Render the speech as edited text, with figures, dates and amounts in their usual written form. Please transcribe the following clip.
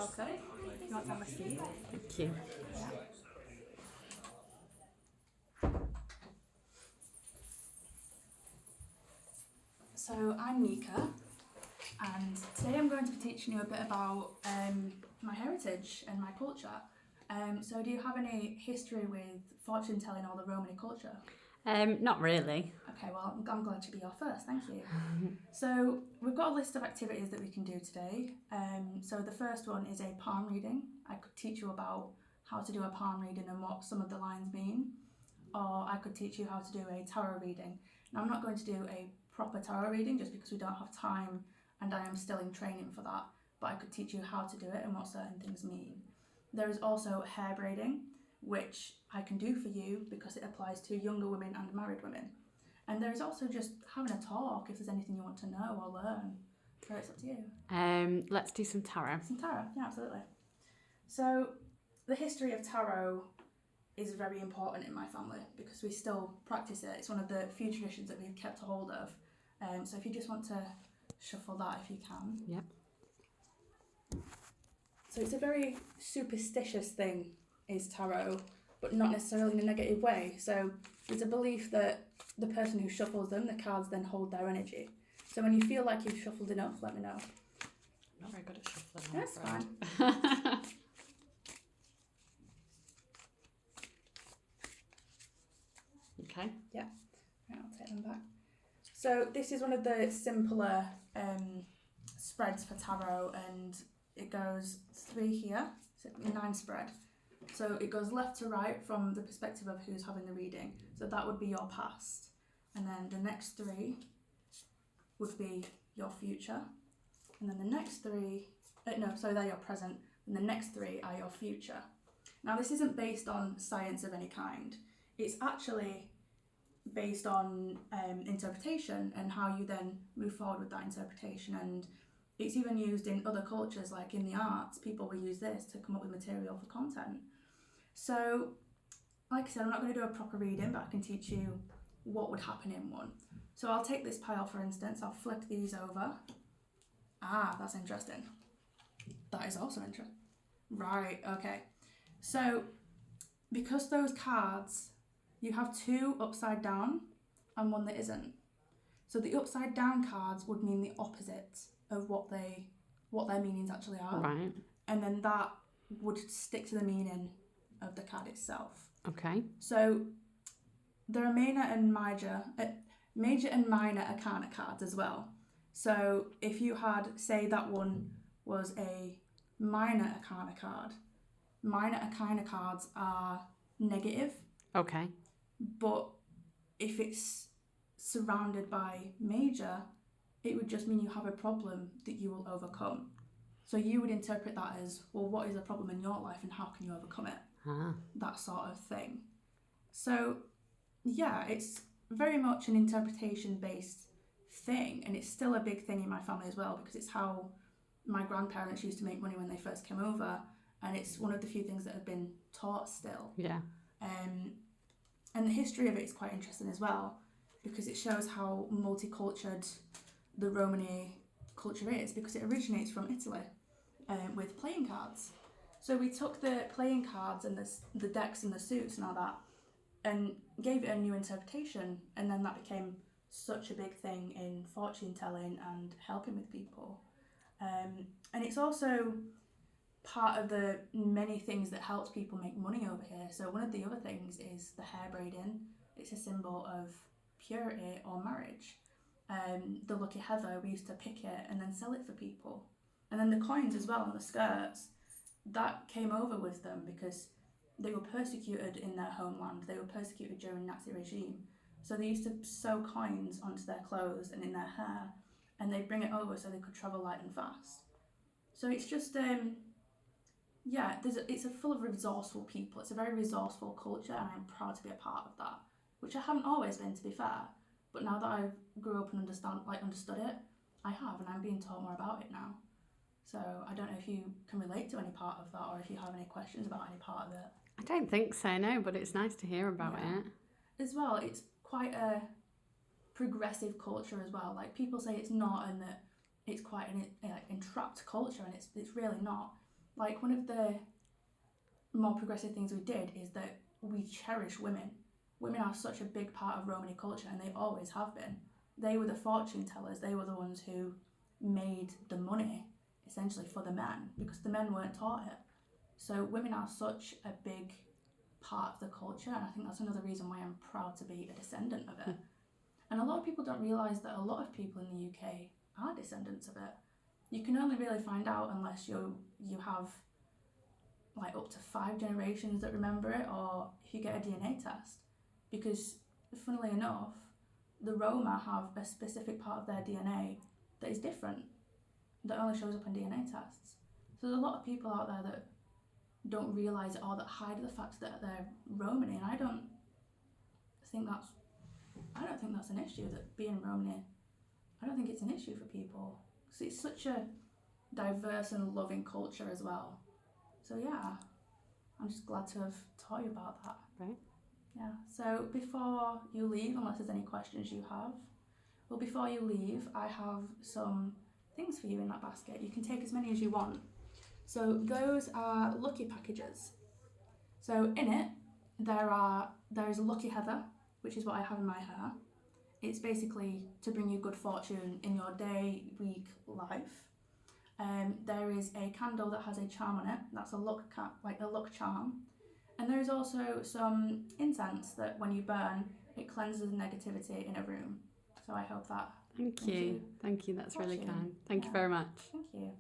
Okay. You want to have a seat? Thank you. Yeah. So I'm Nika, and today I'm going to be teaching you a bit about my heritage and my culture. So do you have any history with fortune telling or the Romany culture? Not really. Okay, well, I'm glad to be your first, thank you. So we've got a list of activities that we can do today. So the first one is a palm reading. I could teach you about how to do a palm reading and what some of the lines mean. Or I could teach you how to do a tarot reading. Now I'm not going to do a proper tarot reading just because we don't have time and I am still in training for that, but I could teach you how to do it and what certain things mean. There is also hair braiding, which I can do for you because it applies to younger women and married women. And there is also just having a talk if there's anything you want to know or learn. So it's up to you. Let's do some tarot. Some tarot, yeah, absolutely. So the history of tarot is very important in my family because we still practice it. It's one of the few traditions that we've kept a hold of. So if you just want to shuffle that if you can. Yep. So it's a very superstitious thing, is tarot, but not necessarily in a negative way. So there's a belief that the person who shuffles them, the cards then hold their energy. So when you feel like you've shuffled enough, let me know. I'm not very good at shuffling. That's fine. Okay. Yeah, right, I'll take them back. So this is one of the simpler spreads for tarot, and it goes 3 here, so 9 spread. So it goes left to right from the perspective of who's having the reading. So that would be your past. And then the next 3 would be your future. And then the next 3, they're your present. And the next 3 are your future. Now this isn't based on science of any kind. It's actually based on interpretation and how you then move forward with that interpretation. And it's even used in other cultures, like in the arts. People will use this to come up with material for content. So, like I said, I'm not going to do a proper reading, but I can teach you what would happen in one. So I'll take this pile, for instance. I'll flip these over. Ah, that's interesting. That is also interesting. Right, okay. So, because those cards, you have 2 upside down and 1 that isn't. So the upside down cards would mean the opposite of what their meanings actually are. Right. And then that would stick to the meaning of the card itself. Okay. So there are major and minor arcana cards as well. So if you had, say that one was a minor arcana card, minor arcana cards are negative. Okay. But if it's surrounded by major, it would just mean you have a problem that you will overcome. So you would interpret that as, well, what is a problem in your life and how can you overcome it? That sort of thing. So yeah, it's very much an interpretation-based thing, and it's still a big thing in my family as well because it's how my grandparents used to make money when they first came over, and it's one of the few things that have been taught still. Yeah. And the history of it is quite interesting as well because it shows how multicultural the Romany culture is because it originates from Italy with playing cards. So we took the playing cards and the decks and the suits and all that and gave it a new interpretation, and then that became such a big thing in fortune telling and helping with people. And it's also part of the many things that helps people make money over here. So one of the other things is the hair braiding. It's a symbol of purity or marriage. The lucky heather, we used to pick it and then sell it for people. And then the coins as well on the skirts, that came over with them because they were persecuted in their homeland. They were persecuted during Nazi regime. So they used to sew coins onto their clothes and in their hair, and they'd bring it over so they could travel light and fast. So it's just it's a full of resourceful people. It's a very resourceful culture, and I'm proud to be a part of that, which I haven't always been, to be fair. But now that I grew up and understood it, I have, and I'm being taught more about it now. So I don't know if you can relate to any part of that, or if you have any questions about any part of it. I don't think so, no, but it's nice to hear about it. As well, it's quite a progressive culture as well. Like, people say it's not, and that it's quite an entrapped culture, and it's really not. Like, one of the more progressive things we did is that we cherish women. Women are such a big part of Romani culture, and they always have been. They were the fortune tellers. They were the ones who made the money, essentially, for the men, because the men weren't taught it. So women are such a big part of the culture, and I think that's another reason why I'm proud to be a descendant of it. And a lot of people don't realise that a lot of people in the UK are descendants of it. You can only really find out unless you have like up to 5 generations that remember it, or if you get a DNA test. Because funnily enough, the Roma have a specific part of their DNA that is different, that only shows up on DNA tests. So there's a lot of people out there that don't realise it, or that hide the fact that they're Romani, and I don't think that's an issue, that being Romani, I don't think it's an issue for people, because it's such a diverse and loving culture as well. So yeah, I'm just glad to have taught you about that. Right. Yeah, so before you leave, unless there's any questions you have, well, before you leave, I have some things for you in that basket. You can take as many as you want. So those are lucky packages. So in it, there is a lucky heather, which is what I have in my hair. It's basically to bring you good fortune in your day, week, life. There is a candle that has a charm on it. That's a luck charm. And there is also some incense that when you burn, it cleanses negativity in a room. So I hope that. Thank you. That's really kind. Thank you very much. Thank you.